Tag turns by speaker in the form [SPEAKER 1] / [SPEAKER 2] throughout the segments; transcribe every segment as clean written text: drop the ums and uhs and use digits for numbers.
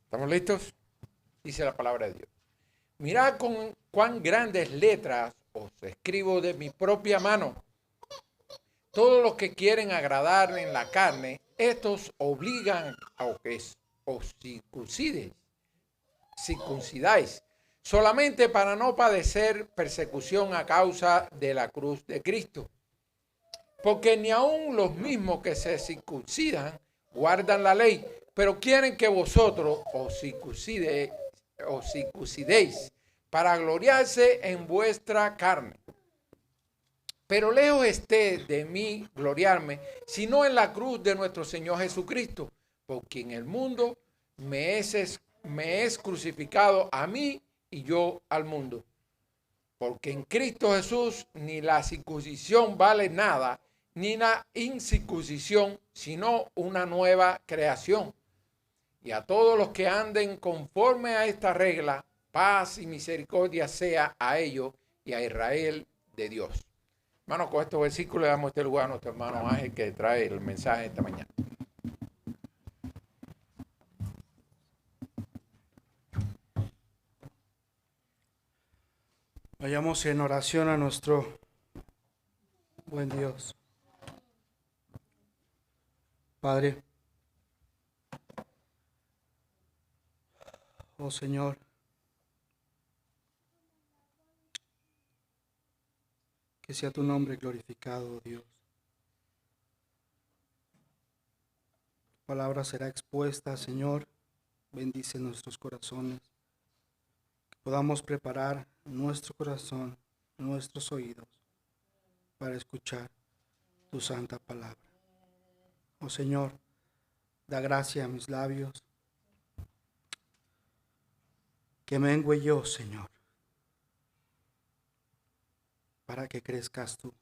[SPEAKER 1] ¿Estamos listos? Dice la palabra de Dios. Mirad con cuán grandes letras os escribo de mi propia mano. Todos los que quieren agradar en la carne, estos obligan a que os circuncidáis, solamente para no padecer persecución a causa de la cruz de Cristo. Porque ni aun los mismos que se circuncidan guardan la ley, pero quieren que vosotros os circuncidéis para gloriarse en vuestra carne. Pero lejos esté de mí gloriarme, sino en la cruz de nuestro Señor Jesucristo, por quien el mundo me es crucificado a mí y yo al mundo. Porque en Cristo Jesús ni la circuncisión vale nada, ni la incircuncisión, sino una nueva creación. Y a todos los que anden conforme a esta regla, paz y misericordia sea a ellos y a Israel de Dios. Hermanos, con estos versículos le damos este lugar a nuestro hermano Ángel que trae el mensaje esta mañana.
[SPEAKER 2] Vayamos en oración a nuestro buen Dios. Padre, oh Señor, que sea tu nombre glorificado, oh Dios. Tu palabra será expuesta, Señor. Bendice nuestros corazones. Que podamos preparar nuestro corazón, nuestros oídos, para escuchar tu santa palabra. Oh Señor, da gracia a mis labios. Que mengüe yo, Señor, para que crezcas tú.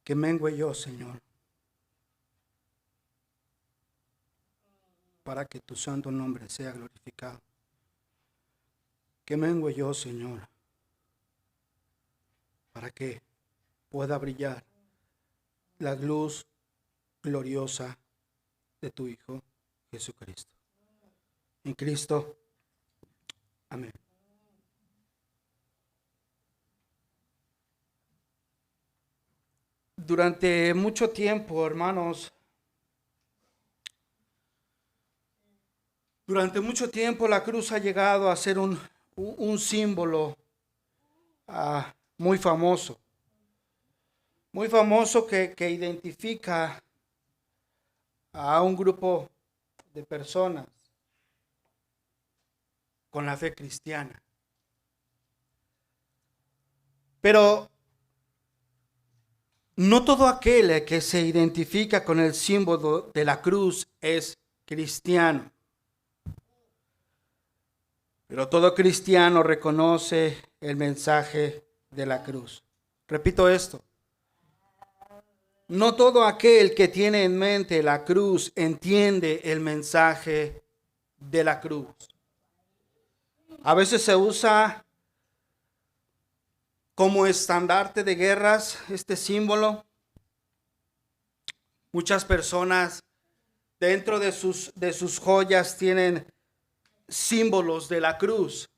[SPEAKER 2] Que mengüe yo, Señor, para que tu santo nombre sea glorificado. Que mengüe yo, Señor, para que pueda brillar la luz gloriosa de tu Hijo Jesucristo. En Cristo, amén. Durante mucho tiempo, hermanos, la cruz ha llegado a ser un símbolo muy famoso. Muy famoso que identifica a un grupo de personas con la fe cristiana. Pero no todo aquel que se identifica con el símbolo de la cruz es cristiano. Pero todo cristiano reconoce el mensaje de la cruz. Repito esto. No todo aquel que tiene en mente la cruz entiende el mensaje de la cruz. A veces se usa como estandarte de guerras este símbolo. Muchas personas dentro de sus joyas tienen símbolos de la cruz.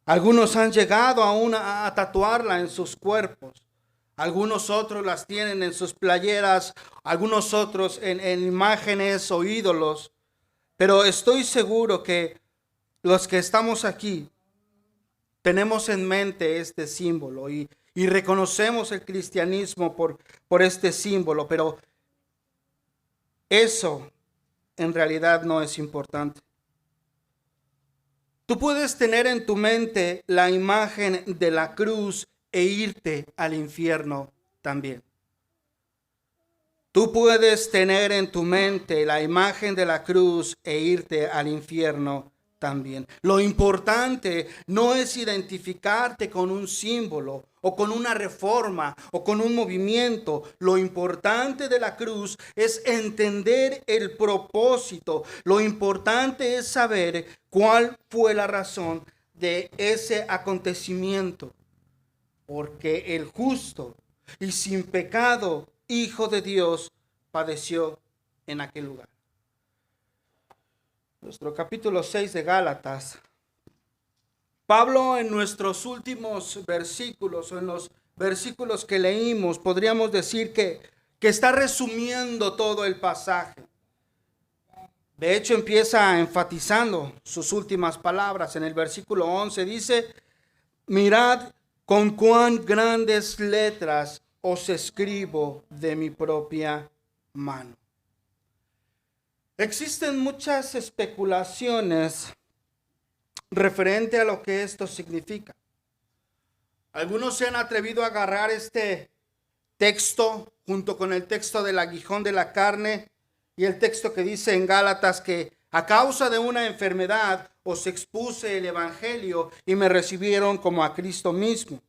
[SPEAKER 2] Algunos han llegado aún a tatuarla en sus cuerpos. Algunos otros las tienen en sus playeras, algunos otros en imágenes o ídolos. Pero estoy seguro que los que estamos aquí tenemos en mente este símbolo y reconocemos el cristianismo por este símbolo, pero eso en realidad no es importante. Tú puedes tener en tu mente la imagen de la cruz e irte al infierno también. Tú puedes tener en tu mente la imagen de la cruz e irte al infierno también. Lo importante no es identificarte con un símbolo o con una reforma o con un movimiento. Lo importante de la cruz es entender el propósito. Lo importante es saber cuál fue la razón de ese acontecimiento. Porque el justo y sin pecado Hijo de Dios padeció en aquel lugar. nuestro capítulo 6 de Gálatas. Pablo en nuestros últimos versículos, o en los versículos que leímos, podríamos decir que está resumiendo todo el pasaje. De hecho, empieza enfatizando sus últimas palabras. En el versículo 11 dice: mirad con cuán grandes letras os escribo de mi propia mano. Existen muchas especulaciones referente a lo que esto significa. Algunos se han atrevido a agarrar este texto junto con el texto del aguijón de la carne y el texto que dice en Gálatas que a causa de una enfermedad os expuse el evangelio y me recibieron como a Cristo mismo.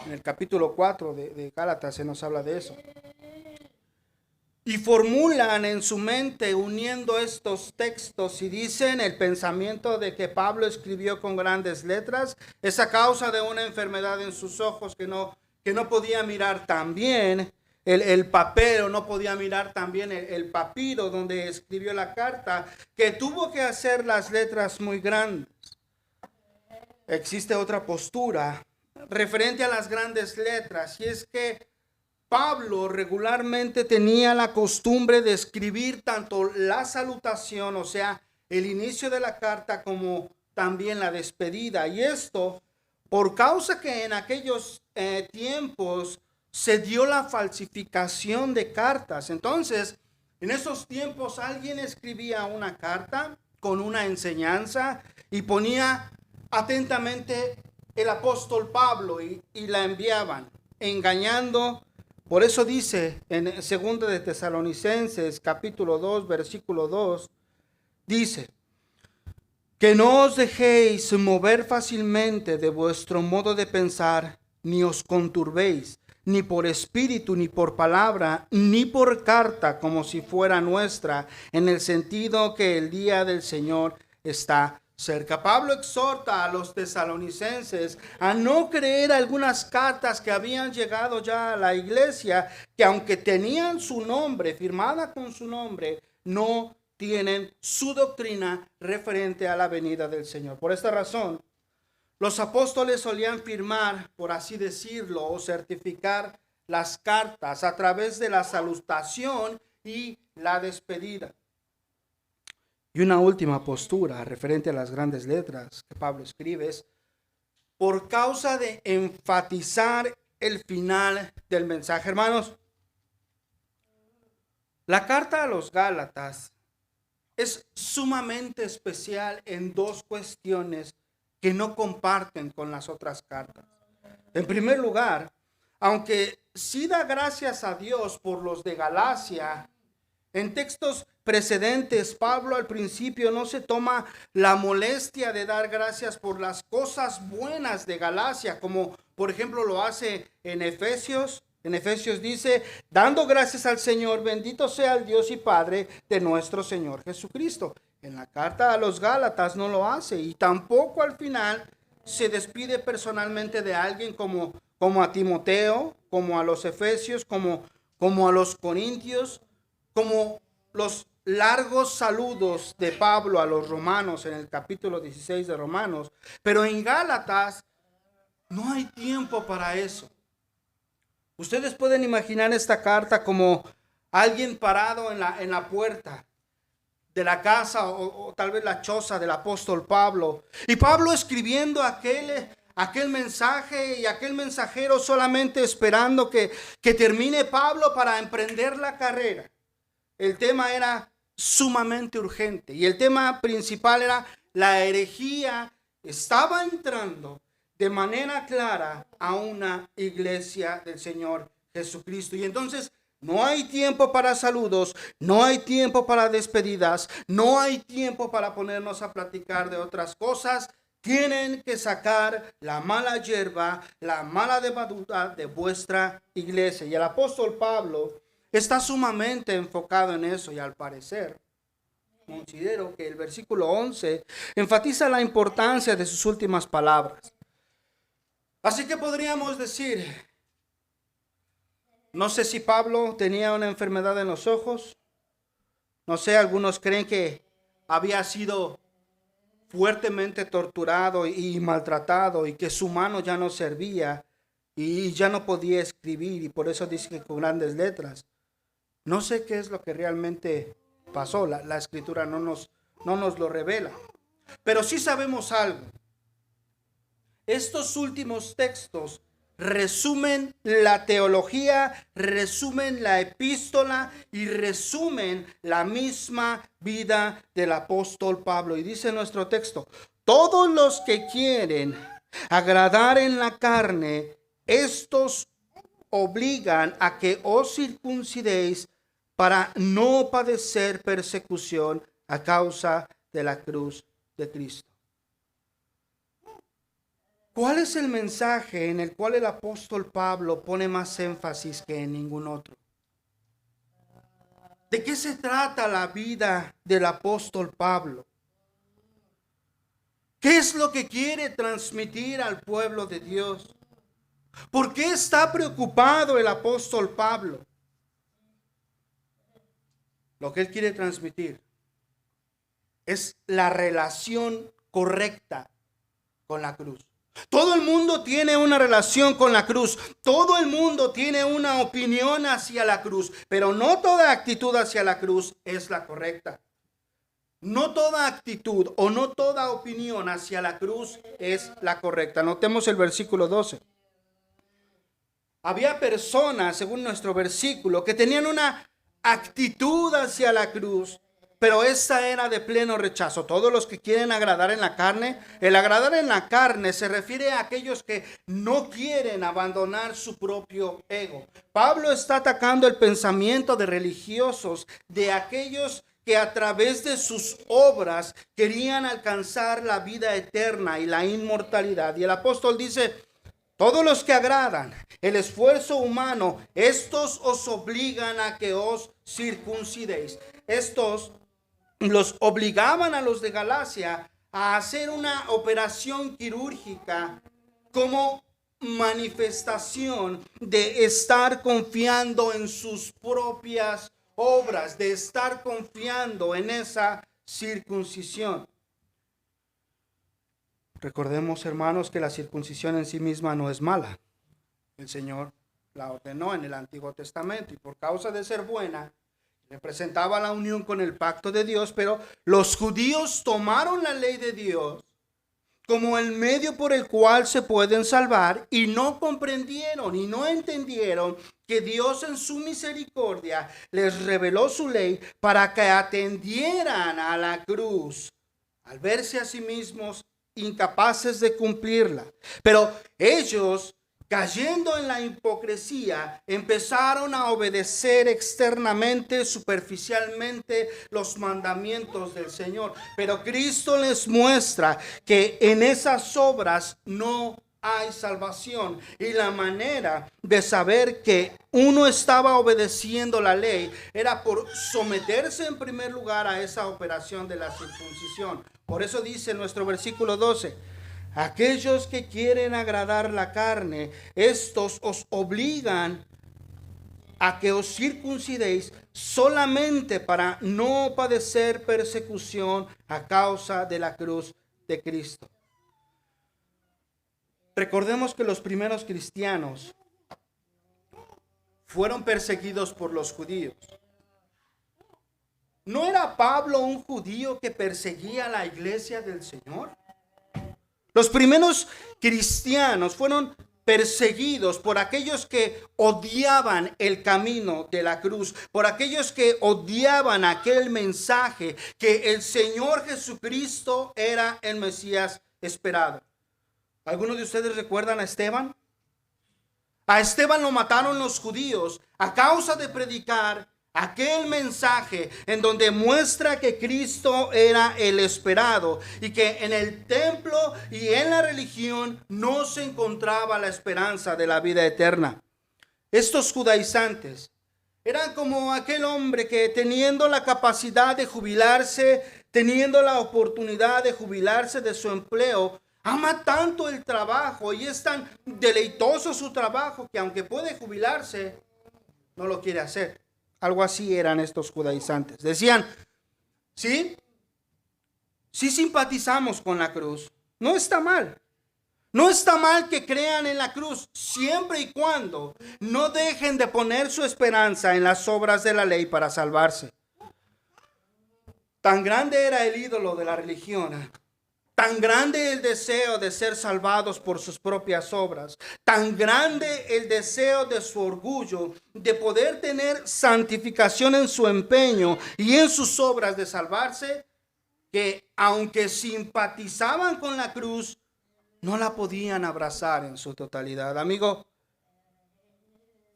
[SPEAKER 2] En el capítulo 4 de Gálatas se nos habla de eso. Y formulan en su mente, uniendo estos textos, y dicen el pensamiento de que Pablo escribió con grandes letras es a causa de una enfermedad en sus ojos que no podía mirar tan bien el papel, o no podía mirar tan bien el papiro donde escribió la carta, que tuvo que hacer las letras muy grandes. Existe otra postura referente a las grandes letras, y es que Pablo regularmente tenía la costumbre de escribir tanto la salutación, o sea, el inicio de la carta, como también la despedida. Y esto por causa que en aquellos tiempos se dio la falsificación de cartas. Entonces, en esos tiempos alguien escribía una carta con una enseñanza y ponía atentamente el apóstol Pablo y la enviaban, engañando. Por eso dice en 2 de Tesalonicenses capítulo 2 versículo 2, dice: que no os dejéis mover fácilmente de vuestro modo de pensar, ni os conturbéis, ni por espíritu, ni por palabra, ni por carta, como si fuera nuestra, en el sentido que el día del Señor está cerca. Pablo exhorta a los tesalonicenses a no creer algunas cartas que habían llegado ya a la iglesia, que aunque tenían su nombre, firmada con su nombre, no tienen su doctrina referente a la venida del Señor. Por esta razón, los apóstoles solían firmar, por así decirlo, o certificar las cartas a través de la salutación y la despedida. Y una última postura referente a las grandes letras que Pablo escribe es por causa de enfatizar el final del mensaje. Hermanos, la carta a los Gálatas es sumamente especial en dos cuestiones que no comparten con las otras cartas. En primer lugar, aunque sí da gracias a Dios por los de Galacia, en textos precedentes, Pablo al principio no se toma la molestia de dar gracias por las cosas buenas de Galacia, como por ejemplo lo hace en Efesios. En Efesios dice: dando gracias al Señor, bendito sea el Dios y Padre de nuestro Señor Jesucristo. En la carta a los Gálatas no lo hace, y tampoco al final se despide personalmente de alguien como a Timoteo, como a los Efesios, como a los Corintios, como los largos saludos de Pablo a los romanos en el capítulo 16 de Romanos. Pero en Gálatas no hay tiempo para eso. Ustedes pueden imaginar esta carta como alguien parado en la puerta de la casa o tal vez la choza del apóstol Pablo. Y Pablo escribiendo aquel mensaje, y aquel mensajero solamente esperando que termine Pablo para emprender la carrera. El tema era sumamente urgente y el tema principal era la herejía. Estaba entrando de manera clara a una iglesia del Señor Jesucristo. Y entonces no hay tiempo para saludos, no hay tiempo para despedidas, no hay tiempo para ponernos a platicar de otras cosas. Tienen que sacar la mala hierba, la mala levadura de vuestra iglesia. Y el apóstol Pablo está sumamente enfocado en eso, y al parecer considero que el versículo 11 enfatiza la importancia de sus últimas palabras. Así que podríamos decir, no sé si Pablo tenía una enfermedad en los ojos, no sé, algunos creen que había sido fuertemente torturado y maltratado, y que su mano ya no servía y ya no podía escribir, y por eso dice que con grandes letras. No sé qué es lo que realmente pasó, la escritura no nos lo revela, pero sí sabemos algo. Estos últimos textos resumen la teología, resumen la epístola y resumen la misma vida del apóstol Pablo. Y dice nuestro texto: todos los que quieren agradar en la carne, estos obligan a que os circuncidéis para no padecer persecución a causa de la cruz de Cristo. ¿Cuál es el mensaje en el cual el apóstol Pablo pone más énfasis que en ningún otro? ¿De qué se trata la vida del apóstol Pablo? ¿Qué es lo que quiere transmitir al pueblo de Dios? ¿Por qué está preocupado el apóstol Pablo? Lo que él quiere transmitir es la relación correcta con la cruz. Todo el mundo tiene una relación con la cruz. Todo el mundo tiene una opinión hacia la cruz. Pero no toda actitud hacia la cruz es la correcta. No toda actitud o no toda opinión hacia la cruz es la correcta. Notemos el versículo 12. Había personas, según nuestro versículo, que tenían una actitud hacia la cruz, pero esa era de pleno rechazo. Todos los que quieren agradar en la carne, el agradar en la carne se refiere a aquellos que no quieren abandonar su propio ego. Pablo está atacando el pensamiento de religiosos, de aquellos que a través de sus obras querían alcanzar la vida eterna y la inmortalidad. Y el apóstol dice: todos los que agradan el esfuerzo humano, estos os obligan a que os circuncidéis. Estos los obligaban a los de Galacia a hacer una operación quirúrgica como manifestación de estar confiando en sus propias obras, de estar confiando en esa circuncisión. Recordemos, hermanos, que la circuncisión en sí misma no es mala. El Señor la ordenó en el Antiguo Testamento y por causa de ser buena, representaba la unión con el pacto de Dios, pero los judíos tomaron la ley de Dios como el medio por el cual se pueden salvar y no comprendieron y no entendieron que Dios en su misericordia les reveló su ley para que atendieran a la cruz al verse a sí mismos incapaces de cumplirla. Pero ellos, cayendo en la hipocresía, empezaron a obedecer externamente, superficialmente, los mandamientos del Señor. Pero Cristo les muestra que en esas obras no hay salvación. Y la manera de saber que uno estaba obedeciendo la ley era por someterse en primer lugar a esa operación de la circuncisión. Por eso dice nuestro versículo 12: aquellos que quieren agradar la carne, estos os obligan a que os circuncidéis solamente para no padecer persecución a causa de la cruz de Cristo. Recordemos que los primeros cristianos fueron perseguidos por los judíos. ¿No era Pablo un judío que perseguía a la iglesia del Señor? Los primeros cristianos fueron perseguidos por aquellos que odiaban el camino de la cruz, por aquellos que odiaban aquel mensaje que el Señor Jesucristo era el Mesías esperado. ¿Algunos de ustedes recuerdan a Esteban? A Esteban lo mataron los judíos a causa de predicar aquel mensaje en donde muestra que Cristo era el esperado y que en el templo y en la religión no se encontraba la esperanza de la vida eterna. Estos judaizantes eran como aquel hombre que, teniendo la capacidad de jubilarse, teniendo la oportunidad de jubilarse de su empleo, ama tanto el trabajo y es tan deleitoso su trabajo que aunque puede jubilarse, no lo quiere hacer. Algo así eran estos judaizantes. Decían: sí, si simpatizamos con la cruz, no está mal. No está mal que crean en la cruz, siempre y cuando no dejen de poner su esperanza en las obras de la ley para salvarse. Tan grande era el ídolo de la religión, tan grande el deseo de ser salvados por sus propias obras, tan grande el deseo de su orgullo de poder tener santificación en su empeño y en sus obras de salvarse, que aunque simpatizaban con la cruz, no la podían abrazar en su totalidad. Amigo,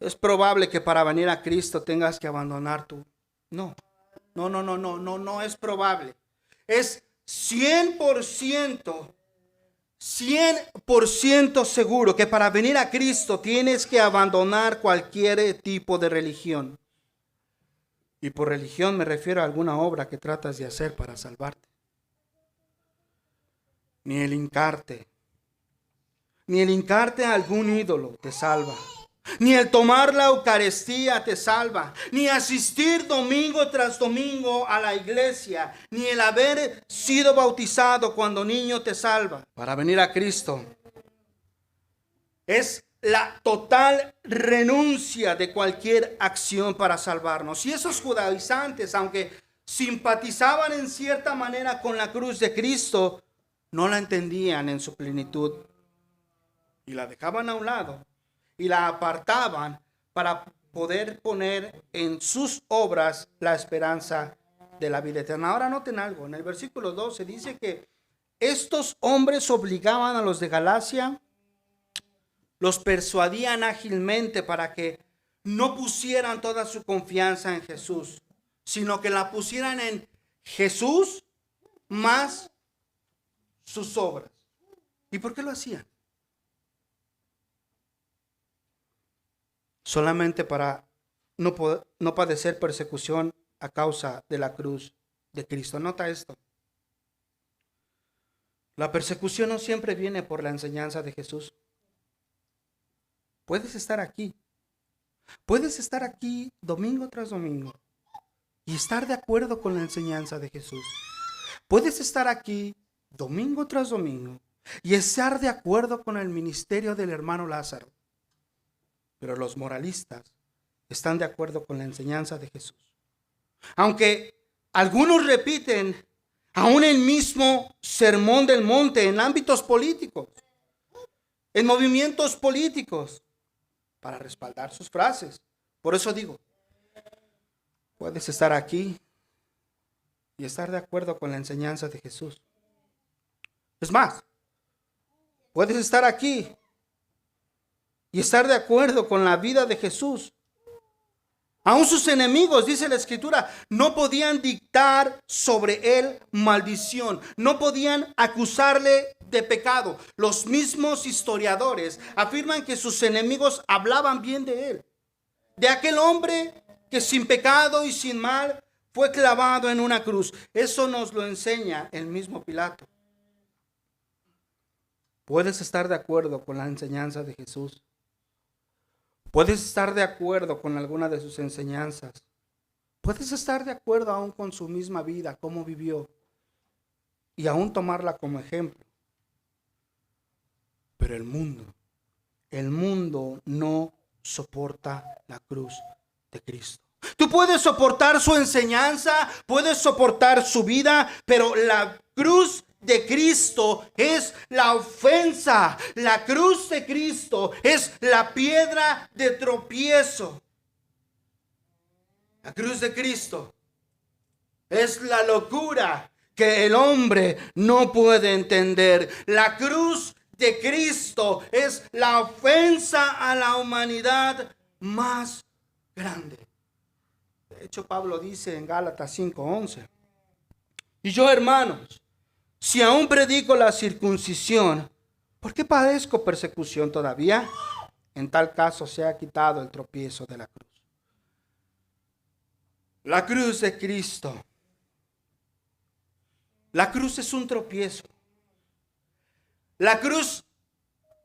[SPEAKER 2] es probable que para venir a Cristo tengas que abandonar tu... No es probable. Es 100% seguro que para venir a Cristo tienes que abandonar cualquier tipo de religión. Y por religión me refiero a alguna obra que tratas de hacer para salvarte. Ni el hincarte a algún ídolo te salva. Ni el tomar la Eucaristía te salva. Ni asistir domingo tras domingo a la iglesia. Ni el haber sido bautizado cuando niño te salva. Para venir a Cristo es la total renuncia de cualquier acción para salvarnos. Y esos judaizantes, aunque simpatizaban en cierta manera con la cruz de Cristo, no la entendían en su plenitud. Y la dejaban a un lado y la apartaban para poder poner en sus obras la esperanza de la vida eterna. Ahora noten algo, en el versículo 12 dice que estos hombres obligaban a los de Galacia, los persuadían ágilmente para que no pusieran toda su confianza en Jesús, sino que la pusieran en Jesús más sus obras. ¿Y por qué lo hacían? Solamente para no padecer persecución a causa de la cruz de Cristo. Nota esto. La persecución no siempre viene por la enseñanza de Jesús. Puedes estar aquí domingo tras domingo y estar de acuerdo con la enseñanza de Jesús. Puedes estar aquí domingo tras domingo y estar de acuerdo con el ministerio del hermano Lázaro. Pero los moralistas están de acuerdo con la enseñanza de Jesús. Aunque algunos repiten aún el mismo sermón del monte en ámbitos políticos, en movimientos políticos, para respaldar sus frases. Por eso digo, puedes estar aquí y estar de acuerdo con la enseñanza de Jesús. Es más, puedes estar aquí y estar de acuerdo con la vida de Jesús. Aún sus enemigos, dice la Escritura, no podían dictar sobre él maldición, no podían acusarle de pecado. Los mismos historiadores afirman que sus enemigos hablaban bien de él, de aquel hombre que sin pecado y sin mal fue clavado en una cruz. Eso nos lo enseña el mismo Pilato. Puedes estar de acuerdo con la enseñanza de Jesús. Puedes estar de acuerdo con alguna de sus enseñanzas. Puedes estar de acuerdo aún con su misma vida, cómo vivió, y aún tomarla como ejemplo. Pero el mundo no soporta la cruz de Cristo. Tú puedes soportar su enseñanza, puedes soportar su vida, pero la cruz de Cristo es la ofensa. La cruz de Cristo es la piedra de tropiezo. La cruz de Cristo es la locura que el hombre no puede entender. La cruz de Cristo es la ofensa a la humanidad más grande. De hecho, Pablo dice en Gálatas 5:11: y yo, hermanos, si aún predico la circuncisión, ¿por qué padezco persecución todavía? En tal caso se ha quitado el tropiezo de la cruz. La cruz de Cristo. La cruz es un tropiezo. La cruz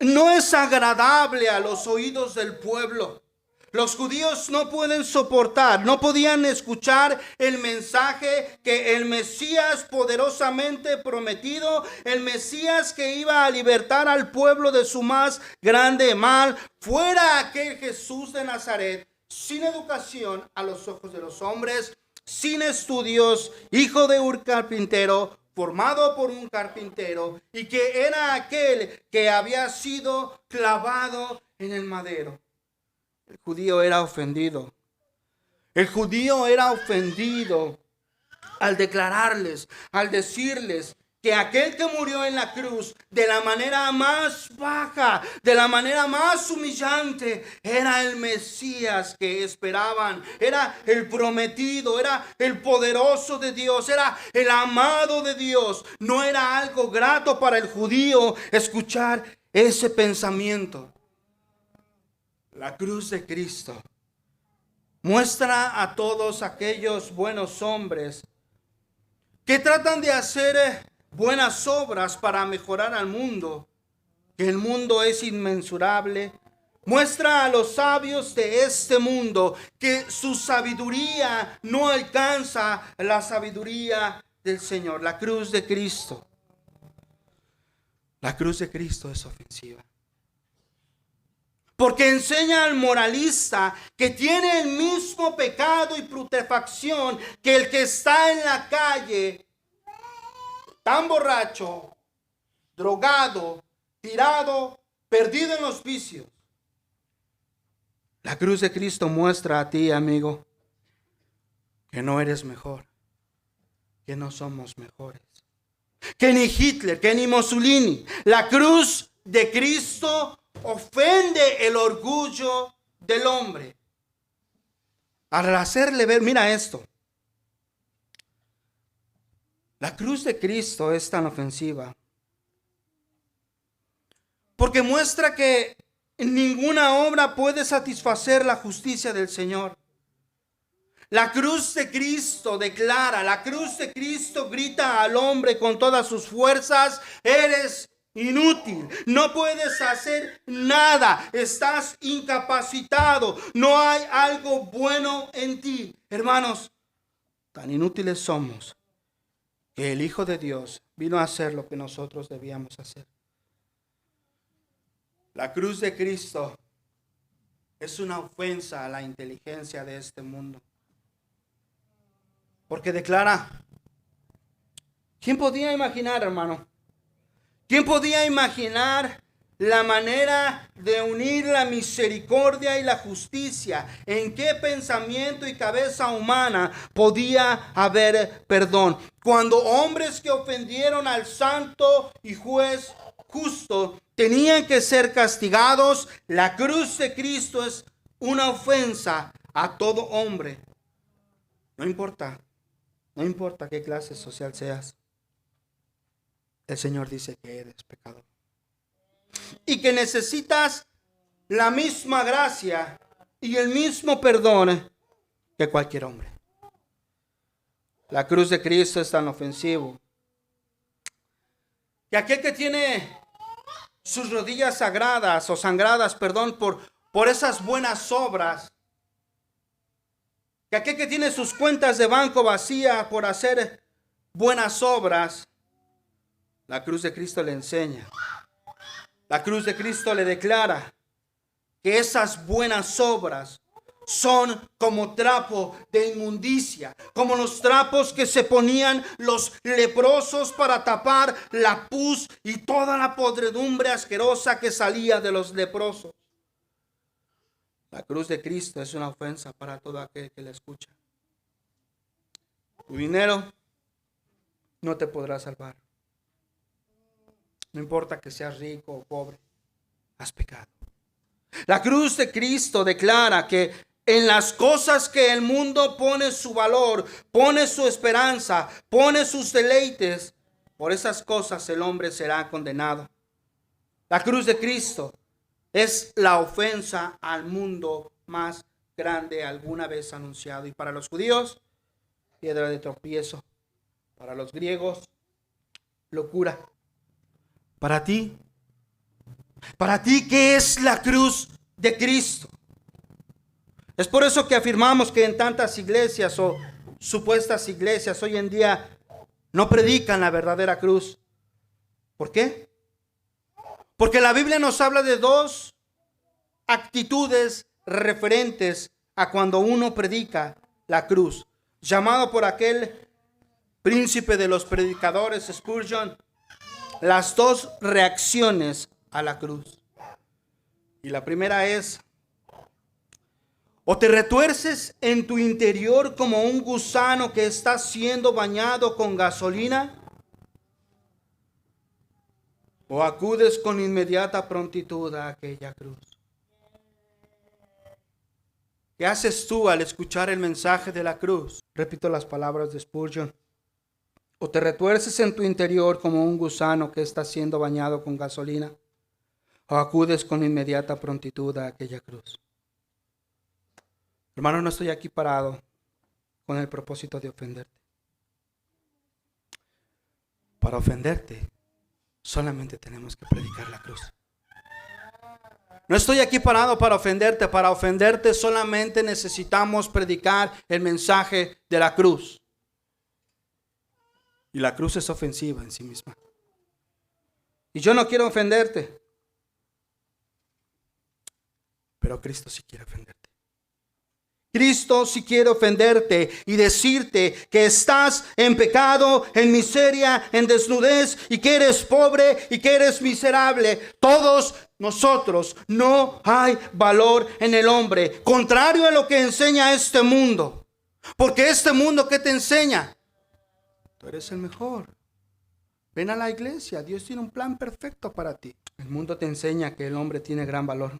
[SPEAKER 2] no es agradable a los oídos del pueblo. Los judíos no pueden soportar, no podían escuchar el mensaje que el Mesías poderosamente prometido, el Mesías que iba a libertar al pueblo de su más grande mal, fuera aquel Jesús de Nazaret, sin educación a los ojos de los hombres, sin estudios, hijo de un carpintero, formado por un carpintero, y que era aquel que había sido clavado en el madero. El judío era ofendido. El judío era ofendido al declararles, al decirles que aquel que murió en la cruz de la manera más baja, de la manera más humillante, era el Mesías que esperaban, era el prometido, era el poderoso de Dios, era el amado de Dios. No era algo grato para el judío escuchar ese pensamiento. La cruz de Cristo muestra a todos aquellos buenos hombres que tratan de hacer buenas obras para mejorar al mundo, que el mundo es inmensurable. Muestra a los sabios de este mundo que su sabiduría no alcanza la sabiduría del Señor. La cruz de Cristo. La cruz de Cristo es ofensiva. Porque enseña al moralista que tiene el mismo pecado y putrefacción que el que está en la calle, tan borracho, drogado, tirado, perdido en los vicios. La cruz de Cristo muestra a ti, amigo, que no eres mejor, que no somos mejores, que ni Hitler, que ni Mussolini. La cruz de Cristo ofende el orgullo del hombre. Al hacerle ver, mira esto. La cruz de Cristo es tan ofensiva porque muestra que ninguna obra puede satisfacer la justicia del Señor. La cruz de Cristo declara, la cruz de Cristo grita al hombre con todas sus fuerzas: eres inútil, no puedes hacer nada, estás incapacitado, no hay algo bueno en ti. Hermanos, tan inútiles somos que el Hijo de Dios vino a hacer lo que nosotros debíamos hacer. La cruz de Cristo es una ofensa a la inteligencia de este mundo. Porque declara, ¿quién podía imaginar, hermano? ¿Quién podía imaginar la manera de unir la misericordia y la justicia? ¿En qué pensamiento y cabeza humana podía haber perdón? Cuando hombres que ofendieron al santo y juez justo tenían que ser castigados, la cruz de Cristo es una ofensa a todo hombre. No importa qué clase social seas. El Señor dice que eres pecador y que necesitas la misma gracia y el mismo perdón que cualquier hombre. La cruz de Cristo es tan ofensivo que aquel que tiene sus rodillas sagradas o sangradas, por esas buenas obras, que aquel que tiene sus cuentas de banco vacías por hacer buenas obras, la cruz de Cristo le enseña. La cruz de Cristo le declara que esas buenas obras son como trapo de inmundicia, como los trapos que se ponían los leprosos para tapar la pus y toda la podredumbre asquerosa que salía de los leprosos. La cruz de Cristo es una ofensa para todo aquel que la escucha. Tu dinero no te podrá salvar. No importa que seas rico o pobre, has pecado. La cruz de Cristo declara que en las cosas que el mundo pone su valor, pone su esperanza, pone sus deleites, por esas cosas el hombre será condenado. La cruz de Cristo es la ofensa al mundo más grande alguna vez anunciado. Y para los judíos, piedra de tropiezo. Para los griegos, locura. Para ti, ¿qué es la cruz de Cristo? Es por eso que afirmamos que en tantas iglesias o supuestas iglesias hoy en día no predican la verdadera cruz. ¿Por qué? Porque la Biblia nos habla de dos actitudes referentes a cuando uno predica la cruz. Llamado por aquel príncipe de los predicadores, Spurgeon, las dos reacciones a la cruz. Y la primera es: o te retuerces en tu interior como un gusano que está siendo bañado con gasolina, o acudes con inmediata prontitud a aquella cruz. ¿Qué haces tú al escuchar el mensaje de la cruz? Repito las palabras de Spurgeon. O te retuerces en tu interior como un gusano que está siendo bañado con gasolina, o acudes con inmediata prontitud a aquella cruz. Hermano, no estoy aquí parado con el propósito de ofenderte. Para ofenderte, solamente tenemos que predicar la cruz. No estoy aquí parado para ofenderte. Para ofenderte solamente necesitamos predicar el mensaje de la cruz. Y la cruz es ofensiva en sí misma. Y yo no quiero ofenderte, pero Cristo sí quiere ofenderte. Cristo sí quiere ofenderte y decirte que estás en pecado, en miseria, en desnudez, y que eres pobre y que eres miserable. Todos nosotros, no hay valor en el hombre, contrario a lo que enseña este mundo. Porque este mundo, ¿qué te enseña? Tú eres el mejor. Ven a la iglesia, Dios tiene un plan perfecto para ti. El mundo te enseña que el hombre tiene gran valor.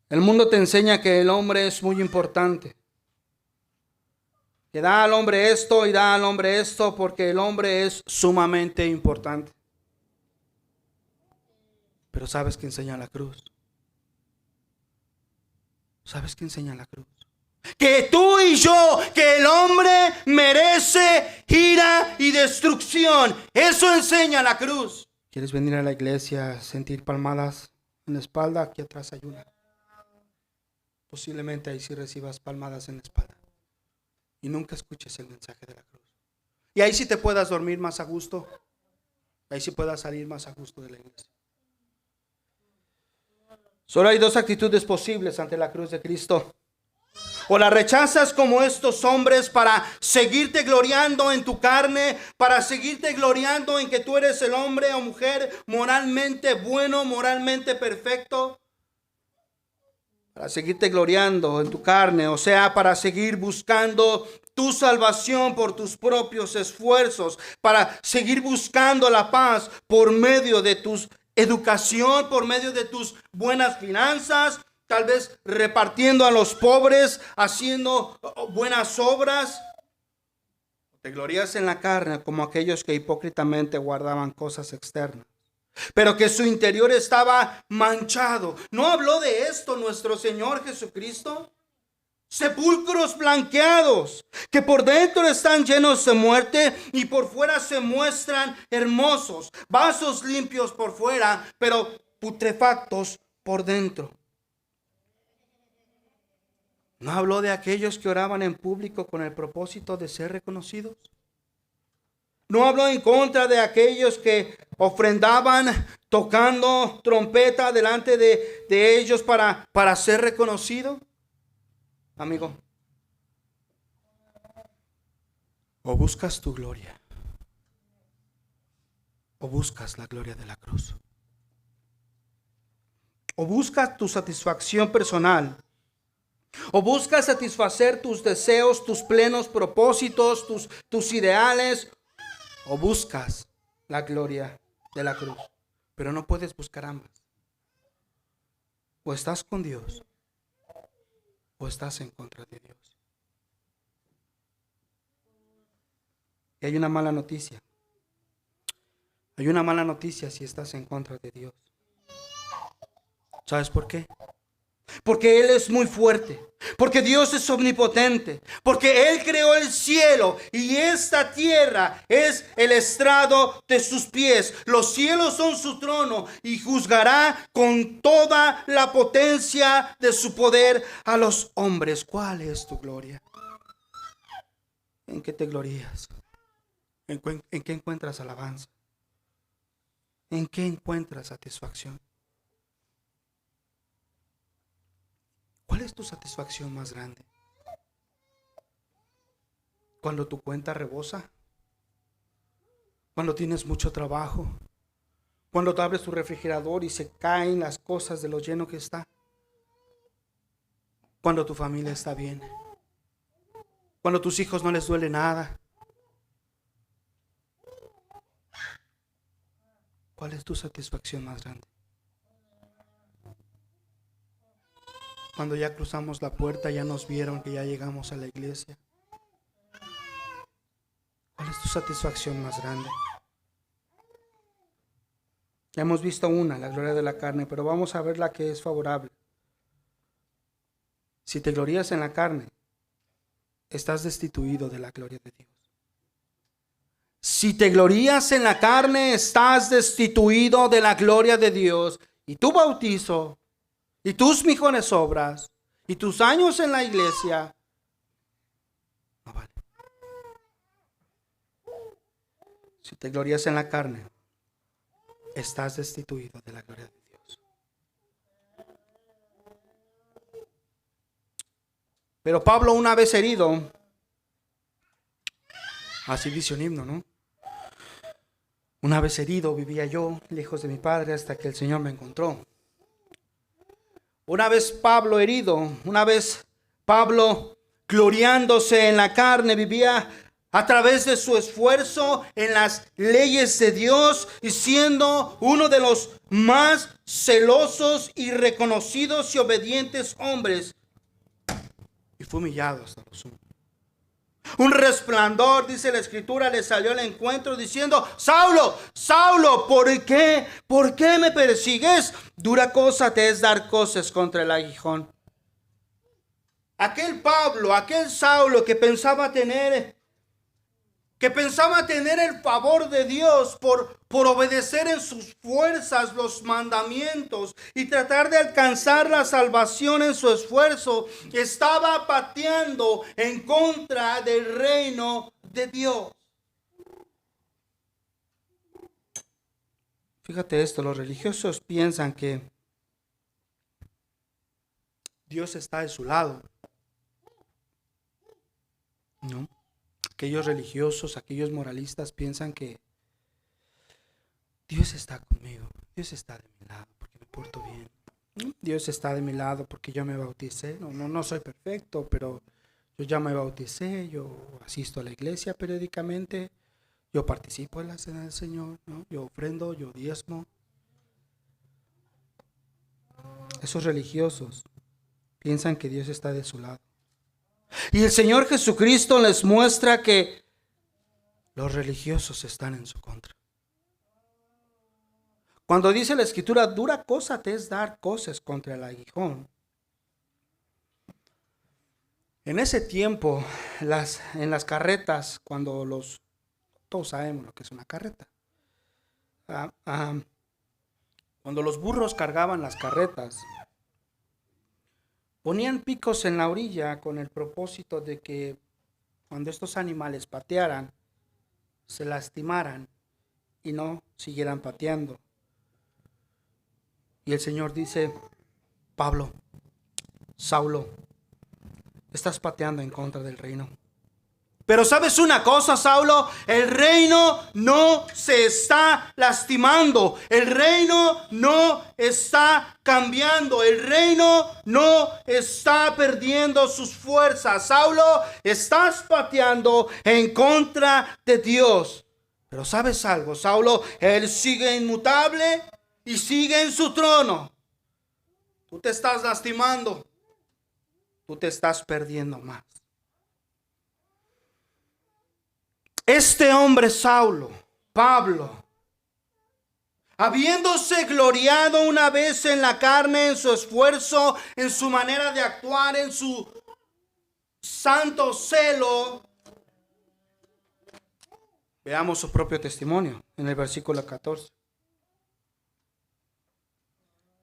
[SPEAKER 2] El mundo te enseña que el hombre es muy importante. Que da al hombre esto y da al hombre esto porque el hombre es sumamente importante. Pero ¿sabes qué enseña la cruz? ¿Sabes qué enseña la cruz? Que tú y yo, que el hombre merece ira y destrucción. Eso enseña la cruz. ¿Quieres venir a la iglesia, sentir palmadas en la espalda? Aquí atrás hay una. Posiblemente ahí sí recibas palmadas en la espalda y nunca escuches el mensaje de la cruz. Y ahí sí te puedas dormir más a gusto. Ahí sí puedas salir más a gusto de la iglesia. Solo hay dos actitudes posibles ante la cruz de Cristo. O la rechazas como estos hombres para seguirte gloriando en tu carne, para seguirte gloriando en que tú eres el hombre o mujer moralmente bueno, moralmente perfecto. Para seguirte gloriando en tu carne, o sea, para seguir buscando tu salvación por tus propios esfuerzos, para seguir buscando la paz por medio de tu educación, por medio de tus buenas finanzas, tal vez repartiendo a los pobres, haciendo buenas obras. Te glorías en la carne como aquellos que hipócritamente guardaban cosas externas, pero que su interior estaba manchado. ¿No habló de esto nuestro Señor Jesucristo? Sepulcros blanqueados, que por dentro están llenos de muerte y por fuera se muestran hermosos. Vasos limpios por fuera, pero putrefactos por dentro. ¿No habló de aquellos que oraban en público con el propósito de ser reconocidos? ¿No habló en contra de aquellos que ofrendaban tocando trompeta delante de ellos para ser reconocido? Amigo, o buscas tu gloria, o buscas la gloria de la cruz. O buscas tu satisfacción personal, o buscas satisfacer tus deseos, tus plenos propósitos, tus ideales, o buscas la gloria de la cruz. Pero no puedes buscar ambas. O estás con Dios, o estás en contra de Dios. Y hay una mala noticia. Hay una mala noticia si estás en contra de Dios. ¿Sabes por qué? porque Él es muy fuerte, porque Dios es omnipotente, porque Él creó el cielo y esta tierra es el estrado de sus pies. Los cielos son su trono y juzgará con toda la potencia de su poder a los hombres. ¿Cuál es tu gloria? ¿En qué te glorías? ¿En qué encuentras alabanza? ¿En qué encuentras satisfacción? ¿Cuál es tu satisfacción más grande? ¿Cuando tu cuenta rebosa? ¿Cuando tienes mucho trabajo? ¿Cuando te abres tu refrigerador y se caen las cosas de lo lleno que está? ¿Cuando tu familia está bien? ¿Cuando a tus hijos no les duele nada? ¿Cuál es tu satisfacción más grande? Cuando ya cruzamos la puerta, ya nos vieron que ya llegamos a la iglesia. ¿Cuál es tu satisfacción más grande? Ya hemos visto una, la gloria de la carne, pero vamos a ver la que es favorable. Si te glorías en la carne, estás destituido de la gloria de Dios. Si te glorías en la carne, estás destituido de la gloria de Dios. Y tu bautizo, y tus mejores obras, y tus años en la iglesia, no vale. Si te glorías en la carne, estás destituido de la gloria de Dios. Pero Pablo, una vez herido, así dice un himno, ¿no? Una vez herido vivía yo, lejos de mi padre, hasta que el Señor me encontró. Una vez Pablo herido, una vez Pablo gloriándose en la carne, vivía a través de su esfuerzo en las leyes de Dios y siendo uno de los más celosos y reconocidos y obedientes hombres. Y fue humillado hasta lo sumo. Un resplandor, dice la escritura, le salió al encuentro diciendo: Saulo, Saulo, ¿por qué me persigues? Dura cosa te es dar cosas contra el aguijón. Aquel Pablo, aquel Saulo que pensaba tener el favor de Dios por obedecer en sus fuerzas los mandamientos y tratar de alcanzar la salvación en su esfuerzo, estaba pateando en contra del reino de Dios. Fíjate esto, los religiosos piensan que Dios está de su lado. No. Aquellos religiosos, aquellos moralistas piensan que Dios está conmigo, Dios está de mi lado porque me porto bien. Dios está de mi lado porque yo me bauticé. No soy perfecto, pero yo ya me bauticé, yo asisto a la iglesia periódicamente, yo participo en la cena del Señor, ¿no? Yo ofrendo, yo diezmo. Esos religiosos piensan que Dios está de su lado. Y el Señor Jesucristo les muestra que los religiosos están en su contra. Cuando dice la escritura, dura cosa te es dar cosas contra el aguijón. En ese tiempo, en las carretas, todos sabemos lo que es una carreta. Cuando los burros cargaban las carretas, ponían picos en la orilla con el propósito de que cuando estos animales patearan, se lastimaran y no siguieran pateando. Y el Señor dice: Pablo, Saulo, estás pateando en contra del reino. Pero ¿sabes una cosa, Saulo? El reino no se está lastimando. El reino no está cambiando. El reino no está perdiendo sus fuerzas. Saulo, estás pateando en contra de Dios. Pero ¿sabes algo, Saulo? Él sigue inmutable y sigue en su trono. Tú te estás lastimando. Tú te estás perdiendo más. Este hombre Saulo, Pablo, habiéndose gloriado una vez en la carne, en su esfuerzo, en su manera de actuar, en su santo celo. Veamos su propio testimonio en el versículo 14.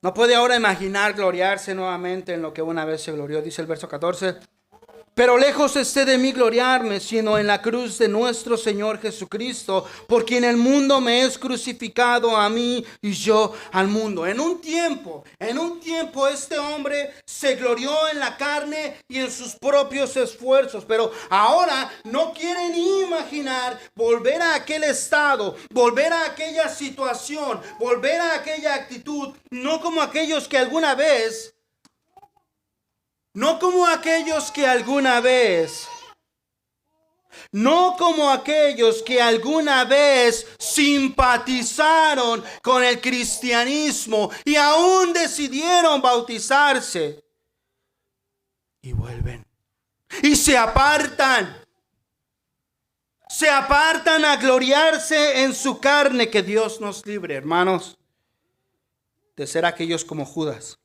[SPEAKER 2] No puede ahora imaginar gloriarse nuevamente en lo que una vez se glorió, dice el verso 14. Pero lejos esté de mí gloriarme, sino en la cruz de nuestro Señor Jesucristo, por quien el mundo me es crucificado a mí y yo al mundo. En un tiempo este hombre se glorió en la carne y en sus propios esfuerzos, pero ahora no quiere ni imaginar volver a aquel estado, volver a aquella situación, volver a aquella actitud, no como aquellos que alguna vez simpatizaron con el cristianismo y aún decidieron bautizarse. Y vuelven. Y se apartan a gloriarse en su carne. Que Dios nos libre, hermanos, de ser aquellos como Judas.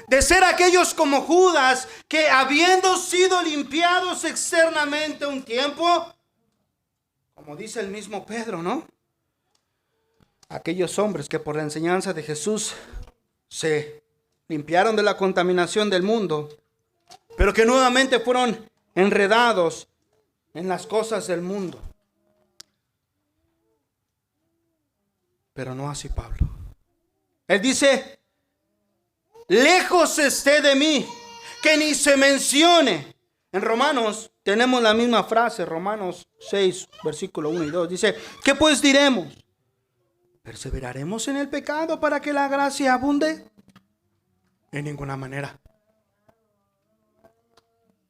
[SPEAKER 2] De ser aquellos como Judas, que habiendo sido limpiados externamente un tiempo, como dice el mismo Pedro, ¿no? Aquellos hombres que por la enseñanza de Jesús se limpiaron de la contaminación del mundo, pero que nuevamente fueron enredados en las cosas del mundo. Pero no así Pablo. Él dice: lejos esté de mí, que ni se mencione. En Romanos tenemos la misma frase, Romanos 6, versículo 1 y 2. Dice: ¿qué pues diremos? ¿Perseveraremos en el pecado para que la gracia abunde? En ninguna manera.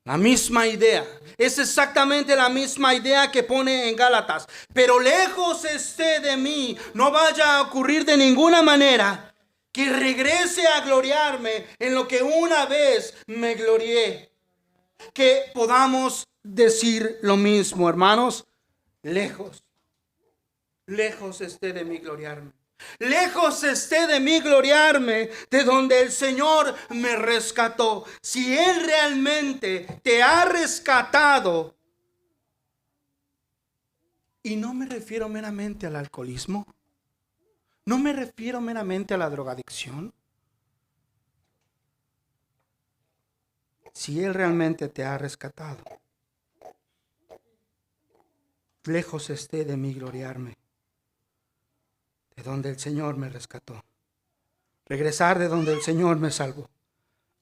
[SPEAKER 2] La misma idea, es exactamente la misma idea que pone en Gálatas. Pero lejos esté de mí, no vaya a ocurrir de ninguna manera que regrese a gloriarme en lo que una vez me glorié. Que podamos decir lo mismo, hermanos. Lejos esté de mí gloriarme. Lejos esté de mí gloriarme de donde el Señor me rescató. Si Él realmente te ha rescatado, y no me refiero meramente al alcoholismo, no me refiero meramente a la drogadicción. Si Él realmente te ha rescatado, lejos esté de mí gloriarme de donde el Señor me rescató. Regresar de donde el Señor me salvó.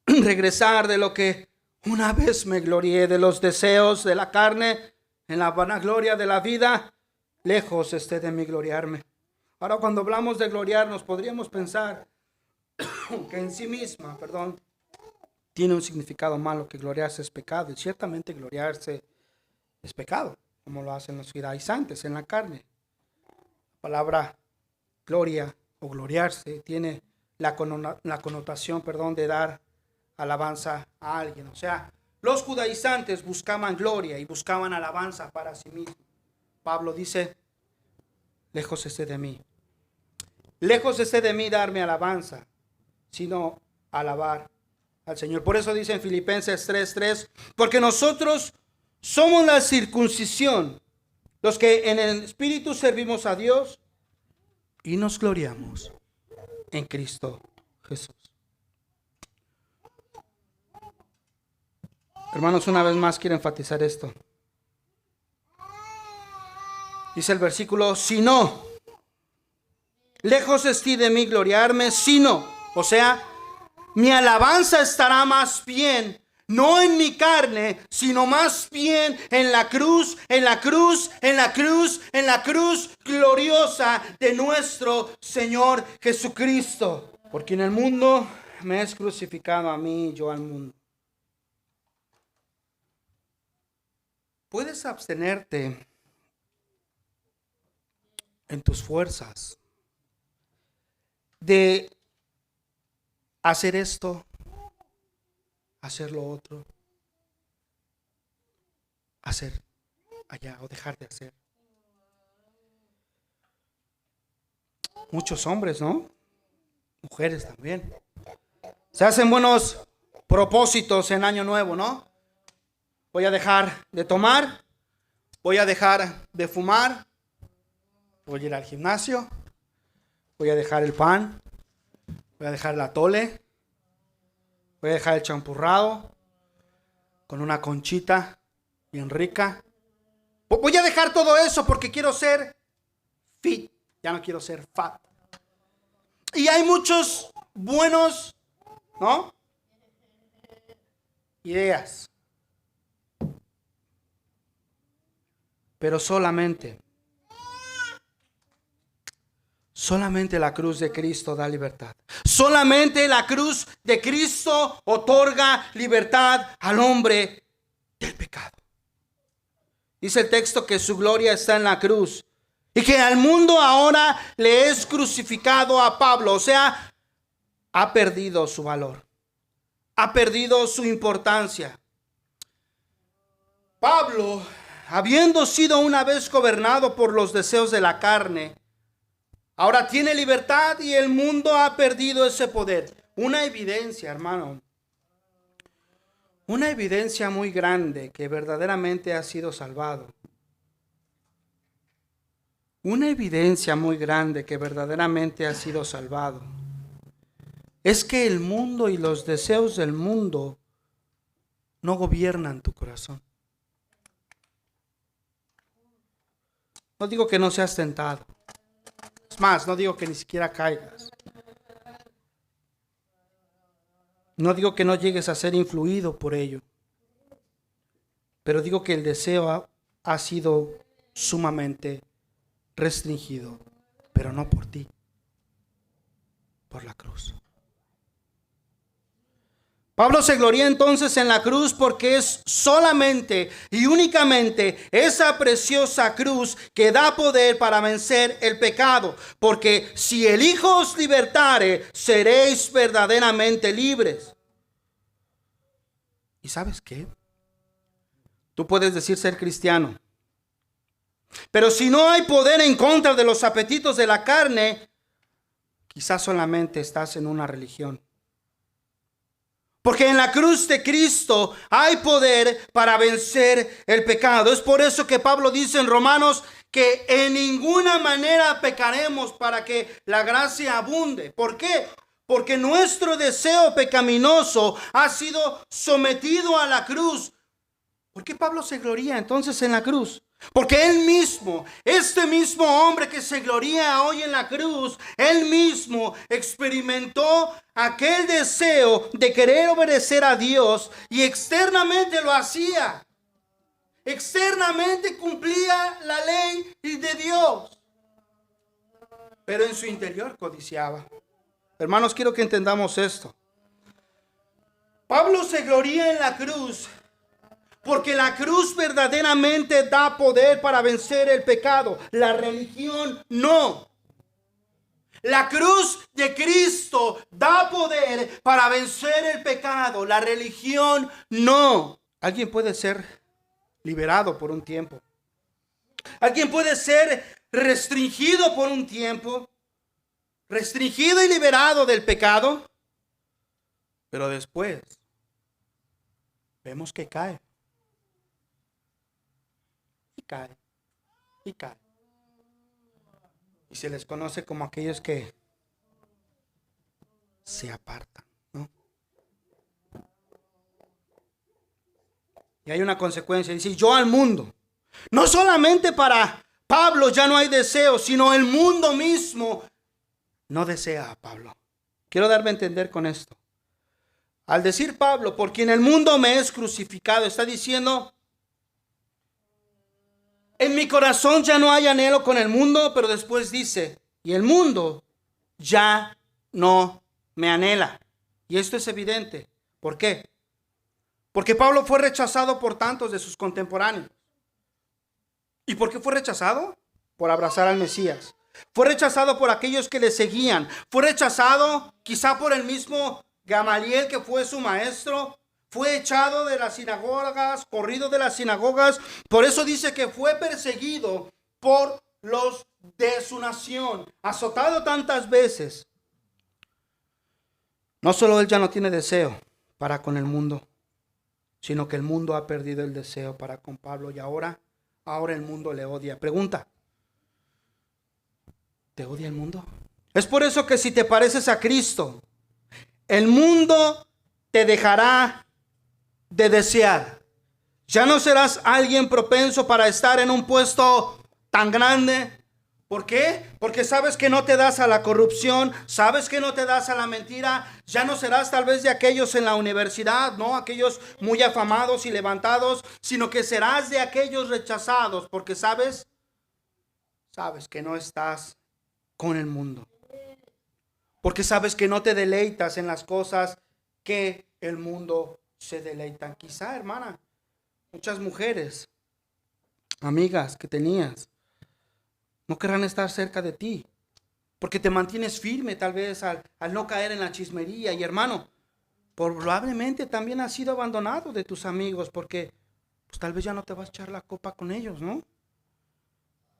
[SPEAKER 2] Regresar de lo que una vez me glorié, de los deseos de la carne, en la vanagloria de la vida. Lejos esté de mí gloriarme. Ahora, cuando hablamos de gloriarnos, podríamos pensar que en sí misma, tiene un significado malo, que gloriarse es pecado. Y ciertamente gloriarse es pecado, como lo hacen los judaizantes en la carne. La palabra gloria o gloriarse tiene la connotación, de dar alabanza a alguien. O sea, los judaizantes buscaban gloria y buscaban alabanza para sí mismos. Pablo dice: lejos esté de mí. Lejos esté de mí darme alabanza, sino alabar al Señor. Por eso dice en Filipenses 3:3, porque nosotros somos la circuncisión, los que en el Espíritu servimos a Dios y nos gloriamos en Cristo Jesús. Hermanos, una vez más quiero enfatizar esto. Dice el versículo: si no, lejos esté de mí gloriarme, sino, o sea, mi alabanza estará más bien, no en mi carne, sino más bien en la cruz, en la cruz, en la cruz, en la cruz gloriosa de nuestro Señor Jesucristo. Porque en el mundo me es crucificado a mí y yo al mundo. Puedes abstenerte en tus fuerzas de hacer esto, hacer lo otro, hacer allá o dejar de hacer. Muchos hombres, ¿no? Mujeres también. Se hacen buenos propósitos en Año Nuevo, ¿no? Voy a dejar de tomar, voy a dejar de fumar, voy a ir al gimnasio, voy a dejar el pan, voy a dejar el atole, voy a dejar el champurrado con una conchita bien rica. Voy a dejar todo eso porque quiero ser fit, ya no quiero ser fat. Y hay muchos buenos, ¿no? Ideas. Pero solamente la cruz de Cristo da libertad. Solamente la cruz de Cristo otorga libertad al hombre del pecado. Dice el texto que su gloria está en la cruz y que al mundo ahora le es crucificado a Pablo. O sea, ha perdido su valor, ha perdido su importancia. Pablo, habiendo sido una vez gobernado por los deseos de la carne, ahora tiene libertad y el mundo ha perdido ese poder. Una evidencia, hermano, una evidencia muy grande que verdaderamente ha sido salvado. Una evidencia muy grande que verdaderamente ha sido salvado es que el mundo y los deseos del mundo no gobiernan tu corazón. No digo que no seas tentado. Es más, no digo que ni siquiera caigas. No digo que no llegues a ser influido por ello. Pero digo que el deseo ha sido sumamente restringido, pero no por ti, por la cruz. Pablo se gloría entonces en la cruz porque es solamente y únicamente esa preciosa cruz que da poder para vencer el pecado. Porque si el Hijo os libertare, seréis verdaderamente libres. ¿Y sabes qué? Tú puedes decir ser cristiano, pero si no hay poder en contra de los apetitos de la carne, quizás solamente estás en una religión. Porque en la cruz de Cristo hay poder para vencer el pecado. Es por eso que Pablo dice en Romanos que en ninguna manera pecaremos para que la gracia abunde. ¿Por qué? Porque nuestro deseo pecaminoso ha sido sometido a la cruz. ¿Por qué Pablo se gloría entonces en la cruz? Porque él mismo, este mismo hombre que se gloria hoy en la cruz, él mismo experimentó aquel deseo de querer obedecer a Dios y externamente lo hacía. Externamente cumplía la ley de Dios, pero en su interior codiciaba. Hermanos, quiero que entendamos esto. Pablo se gloria en la cruz porque la cruz verdaderamente da poder para vencer el pecado. La religión no. La cruz de Cristo da poder para vencer el pecado. La religión no. Alguien puede ser liberado por un tiempo. Alguien puede ser restringido por un tiempo. Restringido y liberado del pecado. Pero después vemos que cae. Cae y cae. Y se les conoce como aquellos que se apartan, ¿no? Y hay una consecuencia. Dice, yo al mundo. No solamente para Pablo ya no hay deseo, sino el mundo mismo no desea a Pablo. Quiero darme a entender con esto. Al decir Pablo, por quien el mundo me es crucificado, está diciendo, en mi corazón ya no hay anhelo con el mundo, pero después dice, y el mundo ya no me anhela. Y esto es evidente. ¿Por qué? Porque Pablo fue rechazado por tantos de sus contemporáneos. ¿Y por qué fue rechazado? Por abrazar al Mesías. Fue rechazado por aquellos que le seguían. Fue rechazado quizá por el mismo Gamaliel, que fue su maestro. Fue echado de las sinagogas, corrido de las sinagogas. Por eso dice que fue perseguido por los de su nación, azotado tantas veces. No solo él ya no tiene deseo para con el mundo, sino que el mundo ha perdido el deseo para con Pablo y ahora el mundo le odia. Pregunta, ¿te odia el mundo? Es por eso que si te pareces a Cristo, el mundo te dejará de desear. Ya no serás alguien propenso para estar en un puesto tan grande. ¿Por qué? Porque sabes que no te das a la corrupción, sabes que no te das a la mentira. Ya no serás tal vez de aquellos en la universidad, no aquellos muy afamados y levantados, sino que serás de aquellos rechazados, porque sabes que no estás con el mundo. Porque sabes que no te deleitas en las cosas que el mundo se deleita. Quizá, hermana, muchas mujeres, amigas que tenías, no querrán estar cerca de ti, porque te mantienes firme tal vez al no caer en la chismería. Y hermano, probablemente también has sido abandonado de tus amigos, porque pues, tal vez ya no te vas a echar la copa con ellos, ¿no?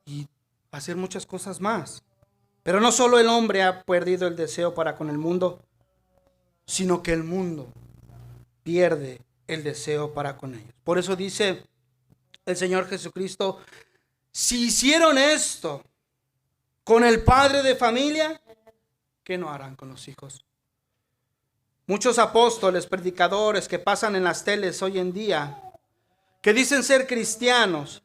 [SPEAKER 2] Y hacer muchas cosas más. Pero no solo el hombre ha perdido el deseo para con el mundo, sino que el mundo pierde el deseo para con ellos. Por eso dice el Señor Jesucristo: si hicieron esto con el padre de familia, ¿qué no harán con los hijos? Muchos apóstoles, predicadores que pasan en las teles hoy en día, que dicen ser cristianos.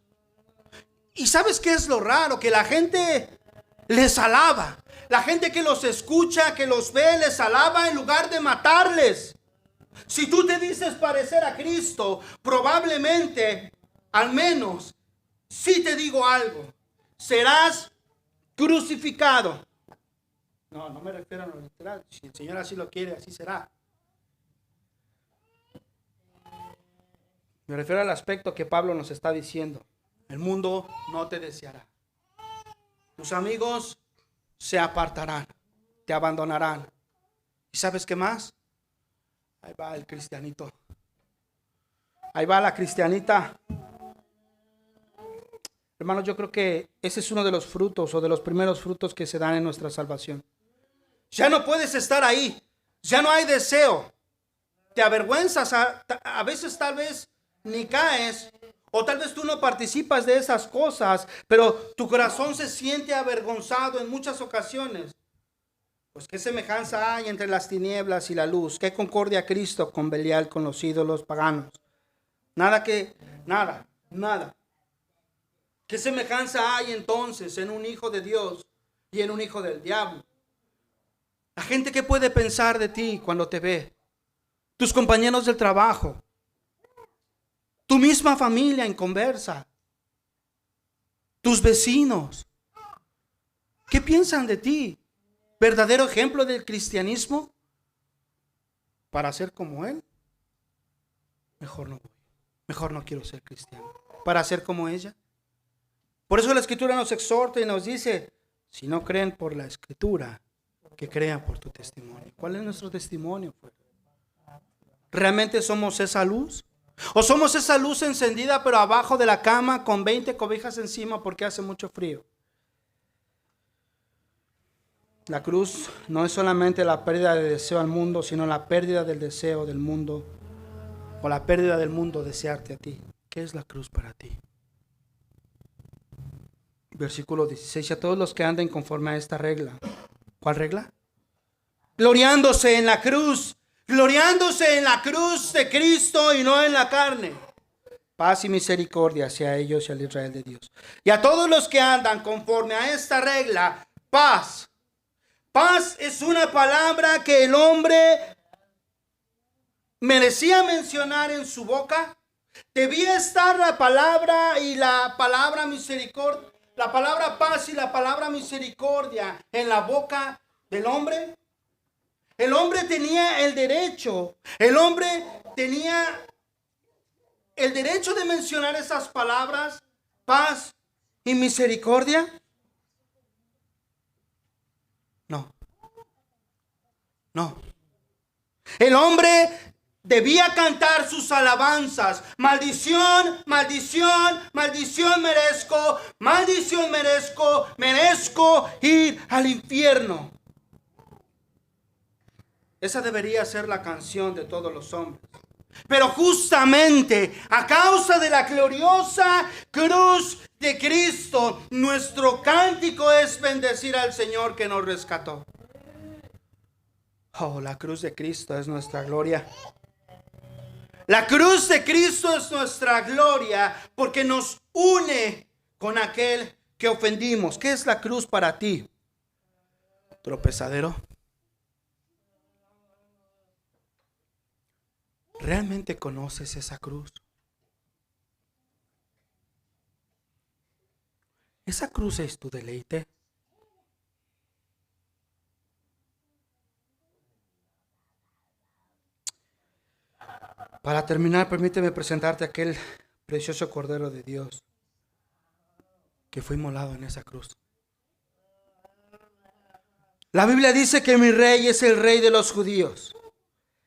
[SPEAKER 2] ¿Y sabes qué es lo raro? Que la gente les alaba. La gente que los escucha, que los ve, les alaba en lugar de matarles. Si tú te dices parecer a Cristo, probablemente, al menos, si te digo algo, serás crucificado. No me refiero a lo literal. Si el Señor así lo quiere, así será. Me refiero al aspecto que Pablo nos está diciendo. El mundo no te deseará. Tus amigos se apartarán, te abandonarán. ¿Y sabes qué más? Ahí va el cristianito. Ahí va la cristianita. Hermanos, yo creo que ese es uno de los frutos o de los primeros frutos que se dan en nuestra salvación. Ya no puedes estar ahí. Ya no hay deseo. Te avergüenzas. A veces tal vez ni caes. O tal vez tú no participas de esas cosas, pero tu corazón se siente avergonzado en muchas ocasiones. Pues qué semejanza hay entre las tinieblas y la luz. Qué concordia Cristo con Belial, con los ídolos paganos. Nada. ¿Qué semejanza hay entonces en un hijo de Dios y en un hijo del diablo? La gente, ¿qué puede pensar de ti cuando te ve? Tus compañeros del trabajo, tu misma familia en conversa, tus vecinos, ¿qué piensan de ti? ¿Verdadero ejemplo del cristianismo? Para ser como él, mejor no voy, mejor no quiero ser cristiano. Para ser como ella. Por eso la Escritura nos exhorta y nos dice: si no creen por la Escritura, que crean por tu testimonio. ¿Cuál es nuestro testimonio? ¿Realmente somos esa luz? ¿O somos esa luz encendida pero abajo de la cama con 20 cobijas encima porque hace mucho frío? La cruz no es solamente la pérdida de deseo al mundo, sino la pérdida del deseo del mundo, o la pérdida del mundo desearte a ti. ¿Qué es la cruz para ti? Versículo 16: a todos los que anden conforme a esta regla. ¿Cuál regla? Gloriándose en la cruz de Cristo y no en la carne. Paz y misericordia hacia ellos y al Israel de Dios. Y a todos los que andan conforme a esta regla, paz. Paz es una palabra que el hombre merecía mencionar en su boca. Debía estar la palabra y la palabra misericordia, la palabra paz y la palabra misericordia en la boca del hombre. El hombre tenía el derecho de mencionar esas palabras, paz y misericordia. No. El hombre debía cantar sus alabanzas. Maldición, maldición, maldición merezco ir al infierno. Esa debería ser la canción de todos los hombres. Pero justamente a causa de la gloriosa cruz de Cristo, nuestro cántico es bendecir al Señor que nos rescató. Oh, la cruz de Cristo es nuestra gloria. La cruz de Cristo es nuestra gloria porque nos une con aquel que ofendimos. ¿Qué es la cruz para ti? ¿Tropezadero? ¿Realmente conoces esa cruz? ¿Esa cruz es tu deleite? Para terminar, permíteme presentarte aquel precioso Cordero de Dios que fue inmolado en esa cruz. La Biblia dice que mi rey es el rey de los judíos,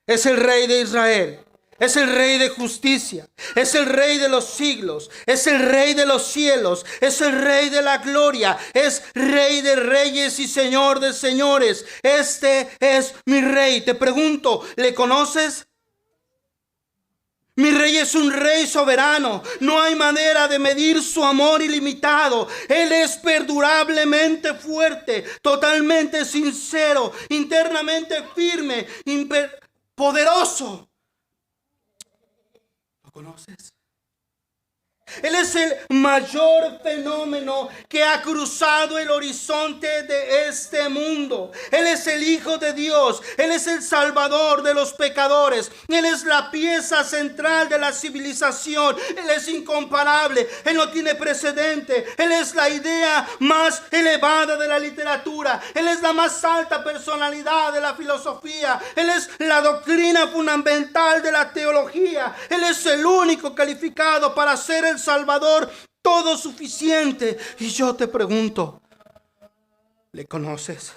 [SPEAKER 2] es el rey de Israel, es el rey de justicia, es el rey de los siglos, es el rey de los cielos, es el rey de la gloria, es rey de reyes y señor de señores. Este es mi rey. Te pregunto, ¿le conoces? Mi rey es un rey soberano. No hay manera de medir su amor ilimitado. Él es perdurablemente fuerte, totalmente sincero, internamente firme, poderoso. ¿Lo conoces? Él es el mayor fenómeno que ha cruzado el horizonte de este mundo. Él es el Hijo de Dios. Él es el Salvador de los pecadores. Él es la pieza central de la civilización. Él es incomparable. Él no tiene precedente. Él es la idea más elevada de la literatura. Él es la más alta personalidad de la filosofía. Él es la doctrina fundamental de la teología. Él es el único calificado para ser el Salvador todo suficiente. Y yo te pregunto, ¿le conoces?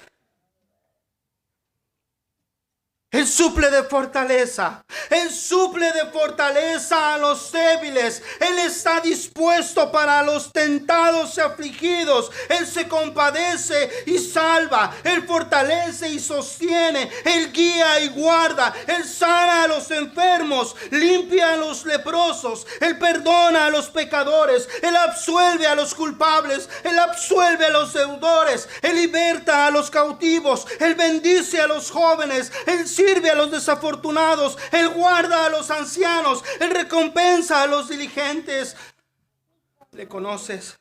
[SPEAKER 2] Él suple de fortaleza. Él suple de fortaleza a los débiles. Él está dispuesto para los tentados y afligidos. Él se compadece y salva. Él fortalece y sostiene. Él guía y guarda. Él sana a los enfermos. Limpia a los leprosos. Él perdona a los pecadores. Él absuelve a los culpables. Él absuelve a los deudores. Él liberta a los cautivos. Él bendice a los jóvenes. Él sirve a los desafortunados. Él guarda a los ancianos. Él recompensa a los diligentes. ¿Le conoces?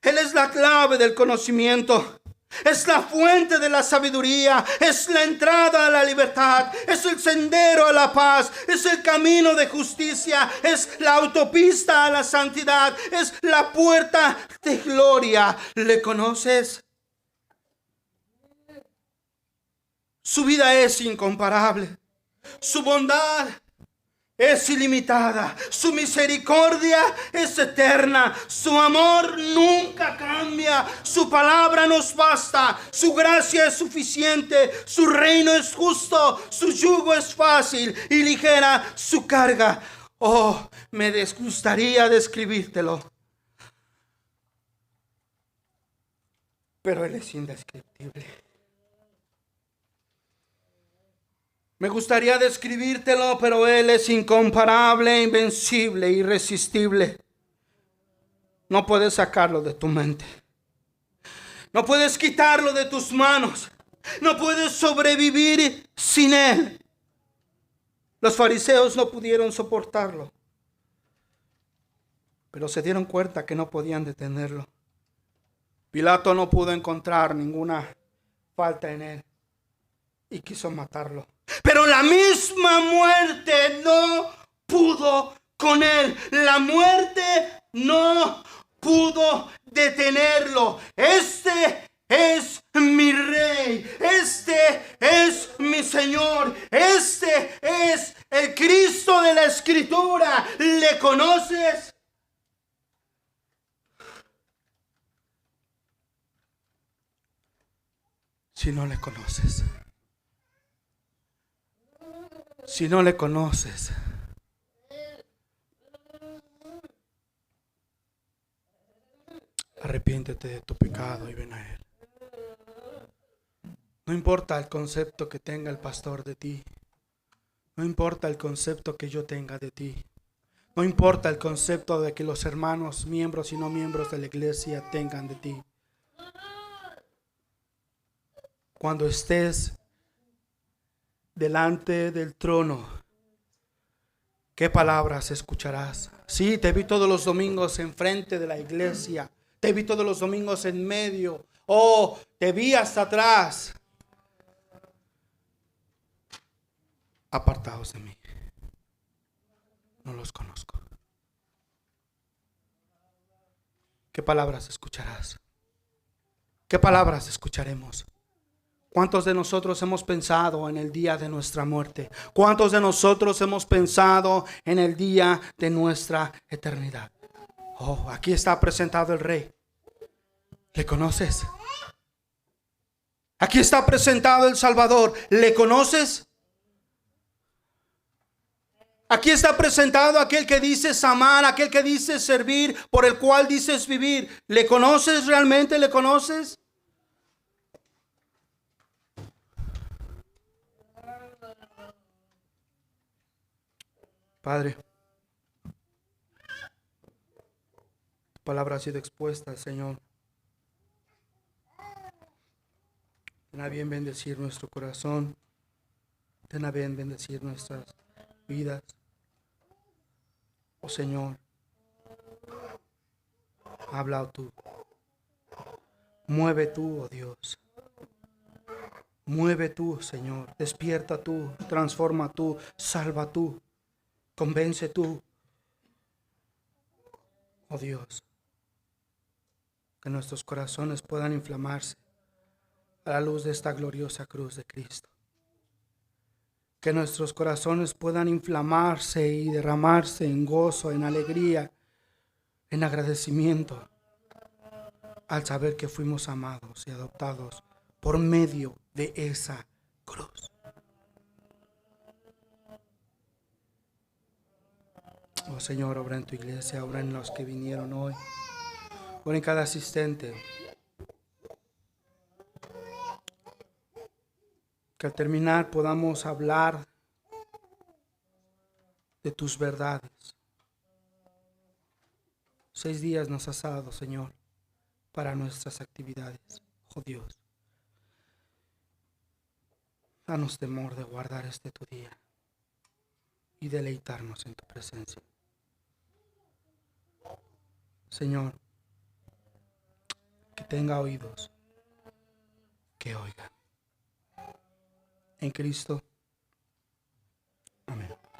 [SPEAKER 2] Él es la clave del conocimiento. Es la fuente de la sabiduría. Es la entrada a la libertad. Es el sendero a la paz. Es el camino de justicia. Es la autopista a la santidad. Es la puerta de gloria. ¿Le conoces? Su vida es incomparable. Su bondad es ilimitada. Su misericordia es eterna. Su amor nunca cambia. Su palabra nos basta. Su gracia es suficiente. Su reino es justo. Su yugo es fácil y ligera su carga. Oh, me gustaría describírtelo, pero Él es indescriptible. Me gustaría describírtelo, pero Él es incomparable, invencible, irresistible. No puedes sacarlo de tu mente. No puedes quitarlo de tus manos. No puedes sobrevivir sin Él. Los fariseos no pudieron soportarlo, pero se dieron cuenta que no podían detenerlo. Pilato no pudo encontrar ninguna falta en Él y quiso matarlo. Pero la misma muerte no pudo con Él. La muerte no pudo detenerlo. Este es mi Rey. Este es mi Señor. Este es el Cristo de la Escritura. ¿Le conoces? Si no le conoces, Si no le conoces, arrepiéntete de tu pecado y ven a Él. No importa el concepto que tenga el pastor de ti. No importa el concepto que yo tenga de ti. No importa el concepto de que los hermanos, miembros y no miembros de la iglesia tengan de ti. Cuando estés delante del trono, ¿qué palabras escucharás? Sí, te vi todos los domingos enfrente de la iglesia. Te vi todos los domingos en medio. Oh, te vi hasta atrás. Apartados de mí. No los conozco. ¿Qué palabras escucharás? ¿Qué palabras escucharemos? ¿Cuántos de nosotros hemos pensado en el día de nuestra muerte? ¿Cuántos de nosotros hemos pensado en el día de nuestra eternidad? Oh, aquí está presentado el Rey. ¿Le conoces? Aquí está presentado el Salvador. ¿Le conoces? Aquí está presentado aquel que dices amar, aquel que dices servir, por el cual dices vivir. ¿Le conoces realmente? ¿Le conoces? Padre, tu palabra ha sido expuesta, Señor. Ten a bien bendecir nuestro corazón. Ten a bien bendecir nuestras vidas. Oh Señor, habla tú. Mueve tú, oh Dios. Mueve tú, Señor. Despierta tú, transforma tú, salva tú, convence tú. Oh Dios, que nuestros corazones puedan inflamarse a la luz de esta gloriosa cruz de Cristo. Que nuestros corazones puedan inflamarse y derramarse en gozo, en alegría, en agradecimiento, al saber que fuimos amados y adoptados por medio de esa cruz. Oh Señor, obra en tu iglesia, obra en los que vinieron hoy, obra en cada asistente. Que al terminar podamos hablar de tus verdades. 6 días nos has dado, Señor, para nuestras actividades. Oh Dios, danos temor de guardar tu día y deleitarnos en tu presencia. Señor, que tenga oídos, que oiga. En Cristo. Amén.